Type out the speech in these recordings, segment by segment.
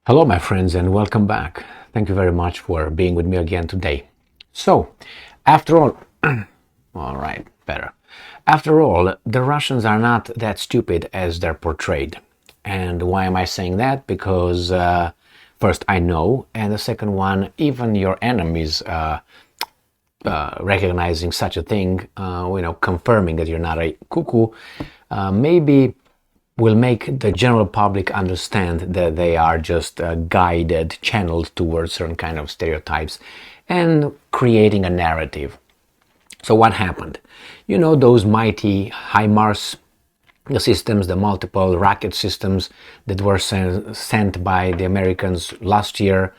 Hello, my friends, and welcome back. Thank you very much for being with me again today. So, after all, all right, better. After all, the Russians are not that stupid as they're portrayed. And why am I saying that? Because first, I know, and the second one, even your enemies recognizing such a thing, confirming that you're not a cuckoo, maybe will make the general public understand that they are just guided, channeled towards certain kind of stereotypes and creating a narrative. So what happened? You know, those mighty HIMARS, the systems, the multiple rocket systems that were sent by the Americans last year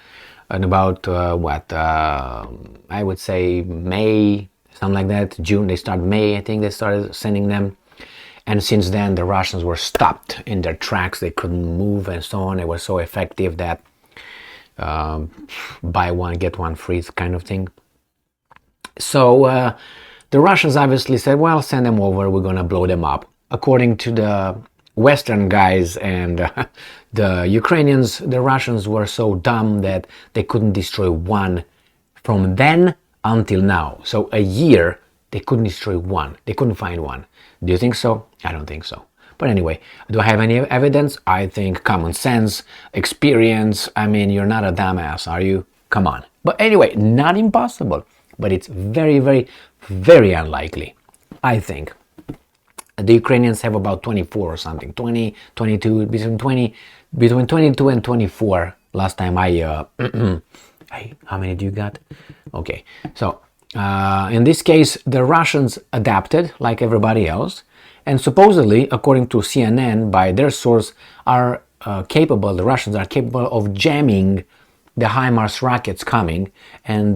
in about, I would say May, something like that, June, they started May, I think they started sending them. And since then, the Russians were stopped in their tracks. They couldn't move and so on. It was so effective that buy one, get one free kind of thing. So the Russians obviously said, well, send them over. We're going to blow them up. According to the Western guys and the Ukrainians, the Russians were so dumb that they couldn't destroy one from then until now. So a year, they couldn't destroy one. They couldn't find one. Do you think so? I don't think so. But anyway, do I have any evidence? I think common sense, experience. I mean, you're not a dumbass, are you? Come on. But anyway, not impossible. But it's very, very, very unlikely, I think. The Ukrainians have about 24 or something. 20, 22, between 22 and 24. Last time I... how many do you got? Okay, so... in this case, the Russians adapted like everybody else, and supposedly, according to CNN, by their source, the Russians are capable of jamming the HIMARS rockets coming and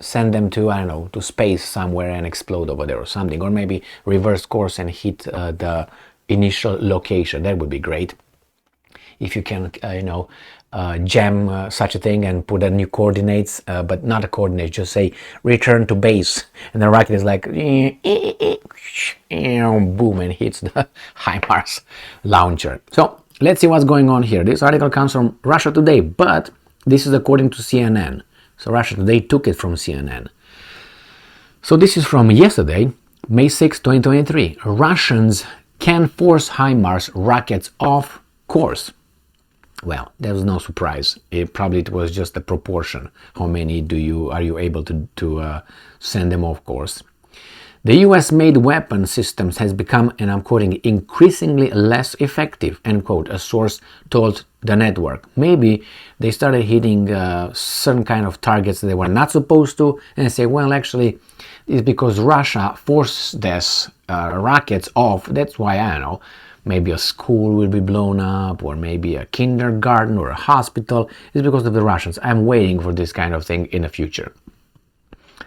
send them to, I don't know, to space somewhere and explode over there or something, or maybe reverse course and hit the initial location. That would be great. If you can, jam such a thing and put a new coordinates, but not a coordinate, just say return to base, and the rocket is like boom and hits the HIMARS launcher. So let's see what's going on here. This article comes from Russia Today, but this is according to CNN. So Russia Today took it from CNN. So this is from yesterday, May 6, 2023. Russians can force HIMARS rockets off course. Well, there was no surprise. It was just a proportion. How many are you able to send them off course? The US-made weapon systems has become, and I'm quoting, increasingly less effective, end quote, a source told the network. Maybe they started hitting certain kind of targets they were not supposed to, and they say, well, actually, it's because Russia forced these rockets off. That's why, I don't know, maybe a school will be blown up, or maybe a kindergarten or a hospital. It's because of the Russians. I'm waiting for this kind of thing in the future.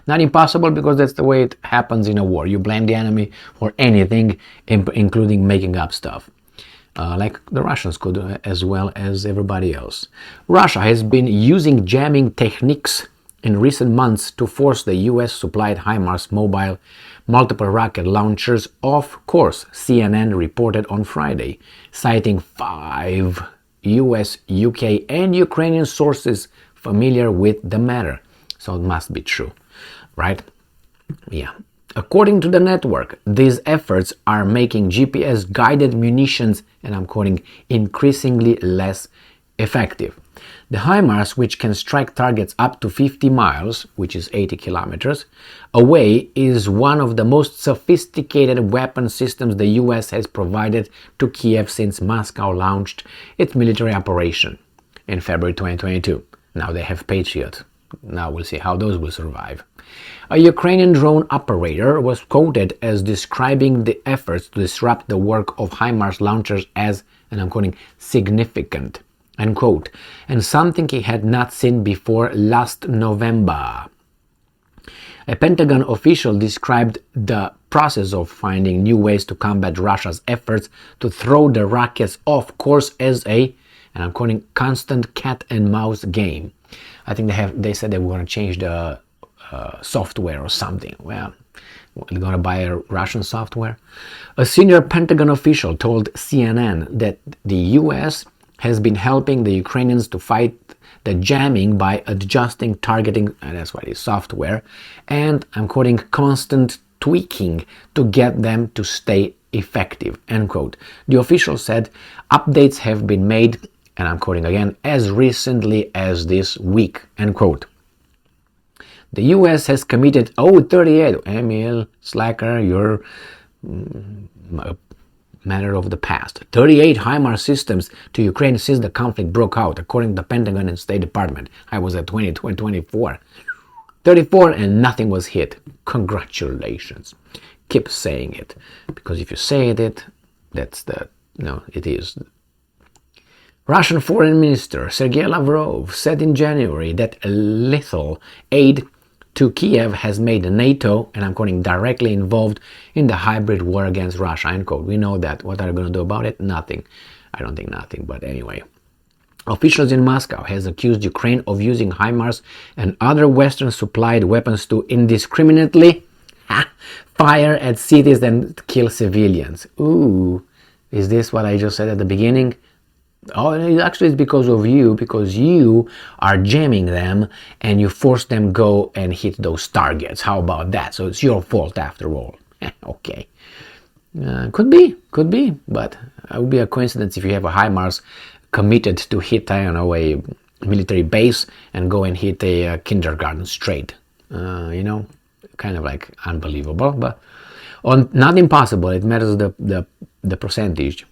Not impossible, because that's the way it happens in a war. You blame the enemy for anything, including making up stuff. Like the Russians could, as well as everybody else. Russia has been using jamming techniques in recent months to force the US-supplied HIMARS mobile multiple rocket launchers off course, CNN reported on Friday, citing 5 US, UK, and Ukrainian sources familiar with the matter. So it must be true, right? Yeah. According to the network, these efforts are making GPS-guided munitions, and I'm quoting, increasingly less effective. The HIMARS, which can strike targets up to 50 miles, which is 80 kilometers, away, is one of the most sophisticated weapon systems the US has provided to Kiev since Moscow launched its military operation in February 2022. Now they have Patriot. Now we'll see how those will survive. A Ukrainian drone operator was quoted as describing the efforts to disrupt the work of HIMARS launchers as, and I'm quoting, significant, end quote, and something he had not seen before last November. A Pentagon official described the process of finding new ways to combat Russia's efforts to throw the rockets off course as a, and I'm quoting, constant cat and mouse game. I think they said they were going to change the software or something. Well, they're going to buy a Russian software. A senior Pentagon official told CNN that the US has been helping the Ukrainians to fight the jamming by adjusting targeting, and that's why it's software, and I'm quoting, constant tweaking to get them to stay effective, end quote. The official said updates have been made, and I'm quoting again, as recently as this week, end quote. The US has committed 38, Emil Slacker, you're a matter of the past, 38 HIMARS systems to Ukraine since the conflict broke out, according to the Pentagon and State Department. I was at 24. 34 and nothing was hit. Congratulations. Keep saying it, because if you say it, that's the, no, it is. Russian Foreign Minister Sergei Lavrov said in January that lethal aid to Kiev has made NATO, and I'm quoting, directly involved in the hybrid war against Russia, end quote. We know that. What are they going to do about it? Nothing. I don't think nothing, but anyway. Officials in Moscow has accused Ukraine of using HIMARS and other Western-supplied weapons to indiscriminately fire at cities and kill civilians. Ooh, is this what I just said at the beginning? Oh, actually it's because of you, because you are jamming them and you force them go and hit those targets. How about that? So it's your fault after all. Okay. Could be, but it would be a coincidence if you have a HIMARS committed to hit, I don't know, a military base and go and hit a kindergarten straight. You know, kind of like unbelievable, but not impossible. It matters the percentage.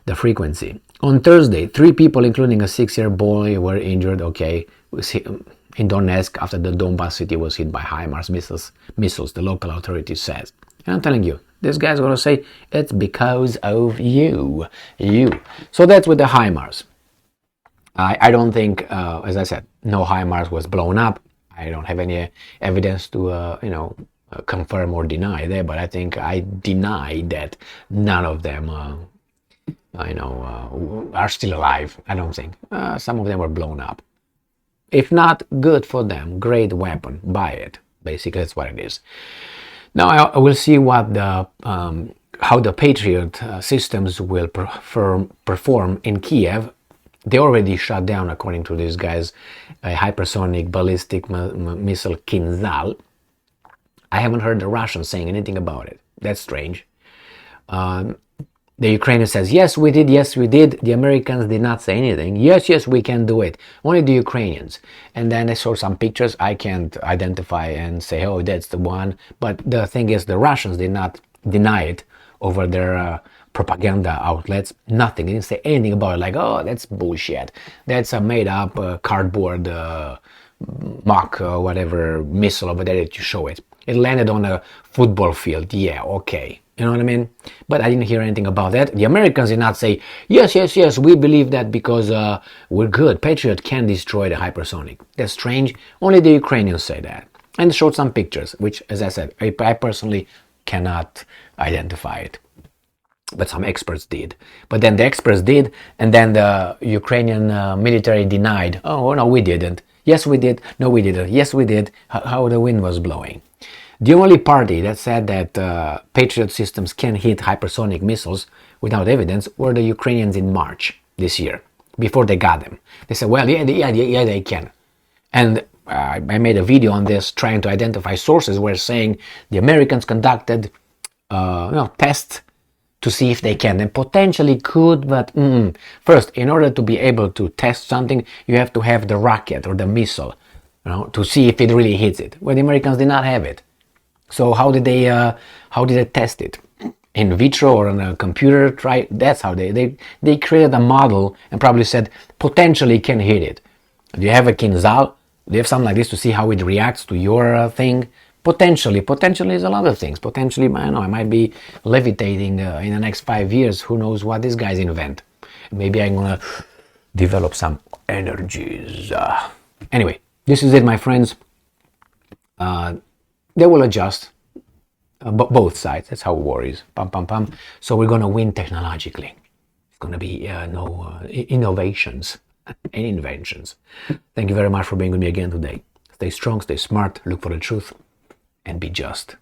The frequency. On Thursday, 3 people, including a 6-year-old boy, were injured. Okay, in Donetsk after the Donbas city was hit by HIMARS missiles. The local authority says. And I'm telling you, this guy's gonna say it's because of you. So that's with the HIMARS. I don't think, as I said, no HIMARS was blown up. I don't have any evidence to, confirm or deny that. But I think I deny that none of them. Are still alive. I don't think. Some of them were blown up. If not, good for them. Great weapon. Buy it. Basically, that's what it is. Now I will see what how the Patriot systems will perform in Kiev. They already shot down, according to these guys, a hypersonic ballistic missile Kinzhal. I haven't heard the Russians saying anything about it. That's strange. The Ukrainian says, yes, we did. The Americans did not say anything. Yes, we can do it. Only the Ukrainians. And then I saw some pictures. I can't identify and say, oh, that's the one. But the thing is, the Russians did not deny it over their propaganda outlets. Nothing. They didn't say anything about it. Like, oh, that's bullshit. That's a made-up cardboard mock whatever missile over there that you show it. It landed on a football field. Yeah, okay. You know what I mean? But I didn't hear anything about that. The Americans did not say, yes, we believe that because we're good. Patriot can destroy the hypersonic. That's strange. Only the Ukrainians say that. And showed some pictures, which, as I said, I personally cannot identify it. But some experts did. But then the experts did, and then the Ukrainian military denied. Oh, no, we didn't. Yes, we did. No, we didn't. Yes, we did. How the wind was blowing. The only party that said that Patriot systems can hit hypersonic missiles without evidence were the Ukrainians in March this year, before they got them. They said, well, yeah, they can. And I made a video on this trying to identify sources where saying the Americans conducted tests to see if they can and potentially could, but first, in order to be able to test something, you have to have the rocket or the missile, to see if it really hits it. Well, the Americans did not have it. So how did they test it? In vitro or on a computer? That's how they created a model and probably said potentially can hit it. Do you have a Kinzhal? Do you have something like this to see how it reacts to your thing? Potentially is a lot of things. Potentially, I don't know, I might be levitating in the next 5 years. Who knows what these guys invent? Maybe I'm gonna develop some energies. Anyway, this is it, my friends. They will adjust, both sides. That's how war is. Pam. So we're going to win technologically. It's going to be innovations and inventions. Thank you very much for being with me again today. Stay strong, stay smart, look for the truth, and be just.